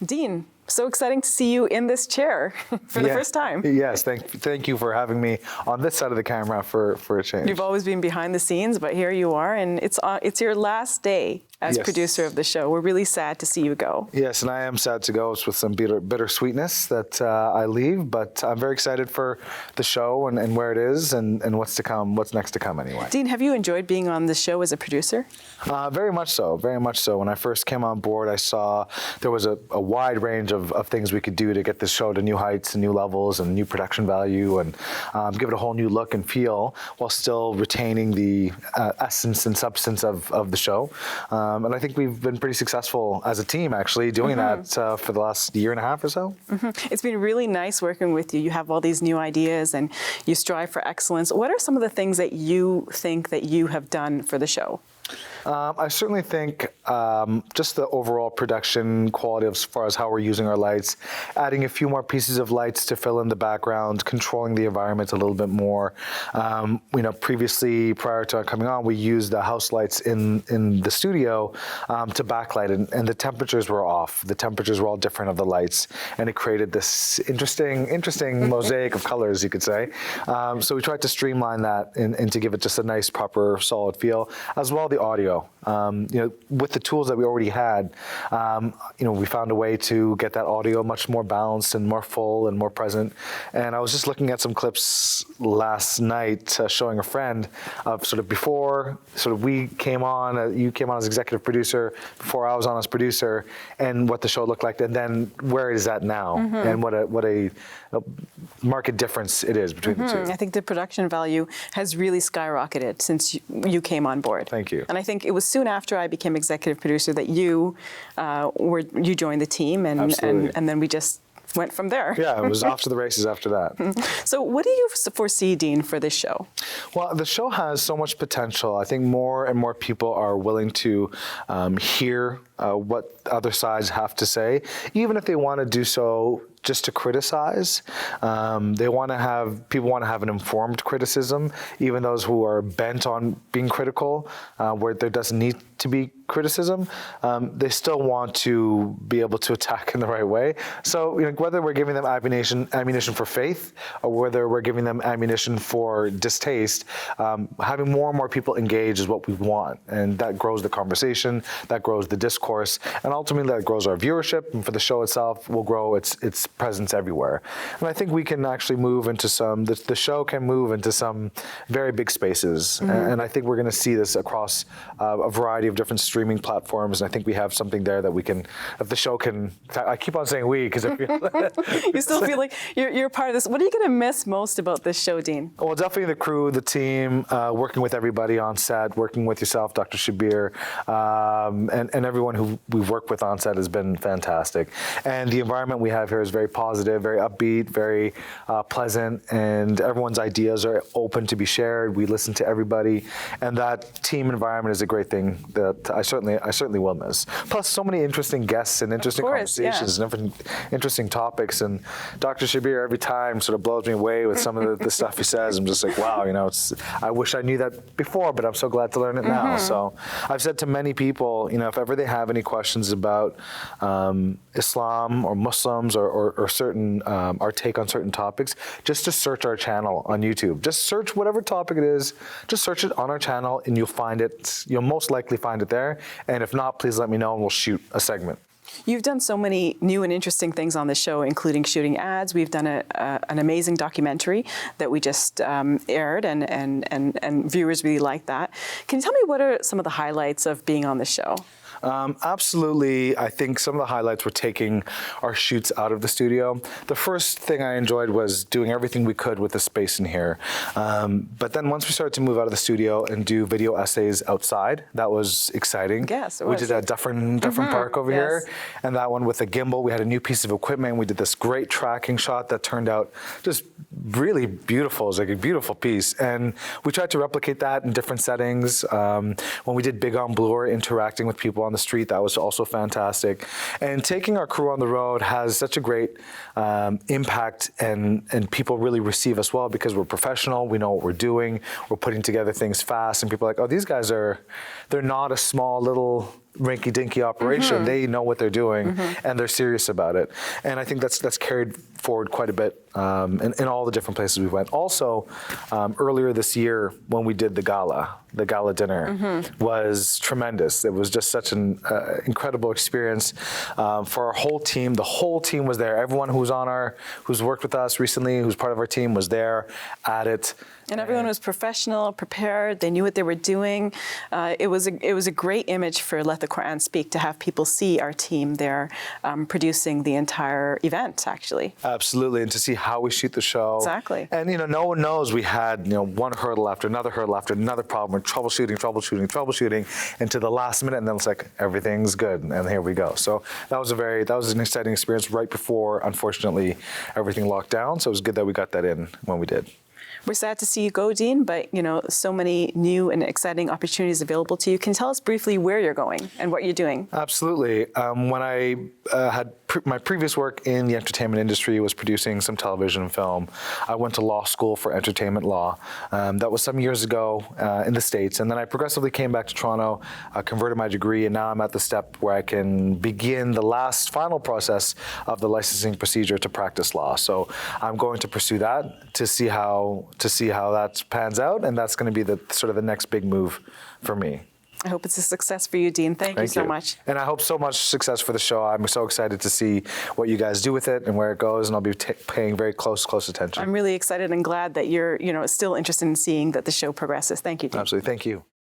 Dean, so exciting to see you in this chair for the first time. Yes, thank you for having me on this side of the camera for a change. You've always been behind the scenes, but here you are, and it's your last day as producer of the show. We're really sad to see you go. Yes, and I am sad to go. It's with some bittersweetness that I leave, but I'm very excited for the show and where it is and what's to come, what's next to come anyway. Dean, have you enjoyed being on the show as a producer? Very much so, very much so. When I first came on board, I saw there was a wide range of things we could do to get this show to new heights and new levels and new production value and give it a whole new look and feel while still retaining the essence and substance of the show. And I think we've been pretty successful as a team, actually, doing that for the last year and a half or so. It's been really nice working with you. You have all these new ideas and you strive for excellence. What are some of the things that you think that you have done for the show? I certainly think just the overall production quality as far as how we're using our lights, adding a few more pieces of lights to fill in the background, controlling the environment a little bit more. Previously, prior to coming on, we used the house lights in the studio to backlight it, and the temperatures were off. The temperatures were all different of the lights, and it created this interesting mosaic of colors, you could say. So we tried to streamline that and to give it just a nice, proper, solid feel, as well the audio. With the tools that we already had, we found a way to get that audio much more balanced and more full and more present. And I was just looking at some clips last night, showing a friend of sort of before, we came on, you came on as executive producer, before I was on as producer, and what the show looked like, and then where it is at now, and what a market difference it is between the two. I think the production value has really skyrocketed since you came on board. Thank you. And I think it was soon after I became executive producer that you joined the team, and then we just went from there. Yeah, it was off to the races after that. So what do you foresee, Dean, for this show? Well, the show has so much potential. I think more and more people are willing to hear what other sides have to say, even if they want to do so just to criticize. People want to have an informed criticism, even those who are bent on being critical, where there doesn't need to be criticism. They still want to be able to attack in the right way. So whether we're giving them ammunition for faith, or whether we're giving them ammunition for distaste, having more and more people engage is what we want, and that grows the conversation, that grows the discourse, and ultimately that grows our viewership, and for the show itself will grow its presence everywhere. And I think we can actually move into the show can move into some very big spaces, and I think we're going to see this across a variety of different streaming platforms, and I think we have something there that we can, if the show can, I keep on saying we, because I feel you still feel like you're part of this. What are you going to miss most about this show, Dean? Well, definitely the crew, the team, working with everybody on set, working with yourself, Dr. Shabir, and everyone who we've worked with on set has been fantastic. And the environment we have here is very positive, very upbeat, very pleasant, and everyone's ideas are open to be shared. We listen to everybody, and that team environment is a great thing that I certainly will miss. Plus, so many interesting guests and interesting conversations and interesting topics. And Dr. Shabir every time sort of blows me away with some of the stuff he says. I'm just like, wow, I wish I knew that before, but I'm so glad to learn it now. So I've said to many people, if ever they have any questions about Islam or Muslims or certain our take on certain topics, just to search our channel on YouTube. Just search whatever topic it is. Just search it on our channel, and you'll find it. You'll most likely find it there. And if not, please let me know, and we'll shoot a segment. You've done so many new and interesting things on the show, including shooting ads. We've done an amazing documentary that we just aired, and viewers really like that. Can you tell me what are some of the highlights of being on the show? Absolutely. I think some of the highlights were taking our shoots out of the studio. The first thing I enjoyed was doing everything we could with the space in here. But then once we started to move out of the studio and do video essays outside, that was exciting. Yes, it was. We did a Dufferin Park over here, and that one with a gimbal. We had a new piece of equipment. We did this great tracking shot that turned out just really beautiful. It was like a beautiful piece. And we tried to replicate that in different settings. When we did Big on Bloor, interacting with people on the street, that was also fantastic. And taking our crew on the road has such a great impact, and people really receive us well because we're professional, we know what we're doing, we're putting together things fast, and people are like, oh, these guys they're not a small little rinky-dinky operation. They know what they're doing, and they're serious about it. And I think that's carried forward quite a bit in all the different places we went. Also, earlier this year when we did the gala dinner was tremendous. It was just such an incredible experience for our whole team. The whole team was there. Everyone who's worked with us recently, who's part of our team, was there at it. And everyone was professional, prepared. They knew what they were doing. It was a great image for Let the Quran Speak to have people see our team there producing the entire event, actually. Absolutely, and to see how we shoot the show. Exactly. And no one knows we had one hurdle after another problem. We're troubleshooting, and to the last minute, and then it's like everything's good, and here we go. So that was an exciting experience right before, unfortunately, everything locked down. So it was good that we got that in when we did. We're sad to see you go, Dean, but so many new and exciting opportunities available to you. Can you tell us briefly where you're going and what you're doing? Absolutely. When I had my previous work in the entertainment industry was producing some television and film. I went to law school for entertainment law. That was some years ago in the States. And then I progressively came back to Toronto, converted my degree, and now I'm at the step where I can begin the final process of the licensing procedure to practice law. So I'm going to pursue that to see how that pans out, and that's going to be the next big move for me. I hope it's a success for you, Dean. Thank you so much. And I hope so much success for the show. I'm so excited to see what you guys do with it and where it goes, and I'll be paying very close attention. I'm really excited and glad that you're still interested in seeing that the show progresses. Thank you, Dean. Absolutely. Thank you.